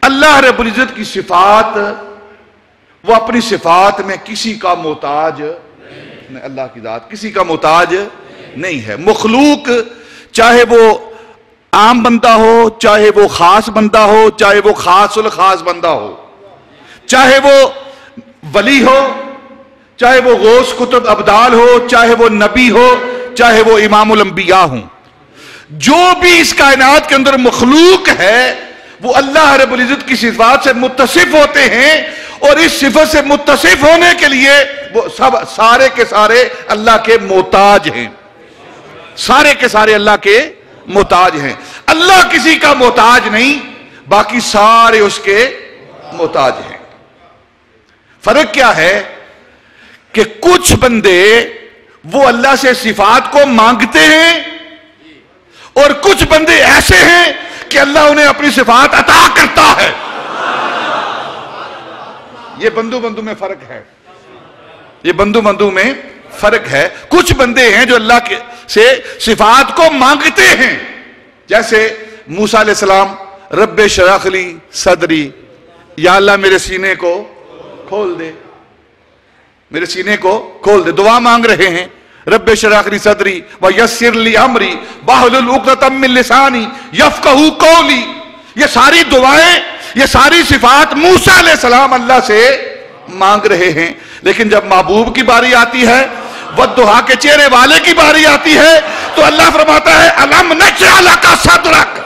اللہ رب العزت کی صفات، وہ اپنی صفات میں کسی کا محتاج نہیں، اللہ کی ذات کسی کا محتاج نہیں ہے۔ مخلوق چاہے وہ عام بندہ ہو، چاہے وہ خاص بندہ ہو، چاہے وہ خاص الخاص بندہ ہو، چاہے وہ ولی ہو، چاہے وہ غوث قطب ابدال ہو، چاہے وہ نبی ہو، چاہے وہ امام الانبیاء ہوں، جو بھی اس کائنات کے اندر مخلوق ہے وہ اللہ رب العزت کی صفات سے متصف ہوتے ہیں، اور اس صفت سے متصف ہونے کے لیے وہ سب سارے کے سارے اللہ کے محتاج ہیں، سارے کے سارے اللہ کے محتاج ہیں۔ اللہ کسی کا محتاج نہیں، باقی سارے اس کے محتاج ہیں۔ فرق کیا ہے کہ کچھ بندے وہ اللہ سے صفات کو مانگتے ہیں، اور کچھ بندے ایسے ہیں کہ اللہ انہیں اپنی صفات عطا کرتا ہے۔ یہ بندو بندو میں فرق ہے، یہ بندو بندو میں فرق ہے۔ کچھ بندے ہیں جو اللہ سے صفات کو مانگتے ہیں، جیسے موسیٰ علیہ السلام رب اشرح لی صدری، یا اللہ میرے سینے کو کھول دے، میرے سینے کو کھول دے، دعا مانگ رہے ہیں رب اشرح لی صدری ویسر لی امری واحلل عقدۃ من لسانی یفقہوا قولی۔ یہ ساری دعائیں، یہ ساری صفات موسیٰ علیہ السلام اللہ سے مانگ رہے ہیں، لیکن جب محبوب کی باری آتی ہے، والضحیٰ کے چہرے والے کی باری آتی ہے، تو اللہ فرماتا ہے الم نجعل لک صدرک،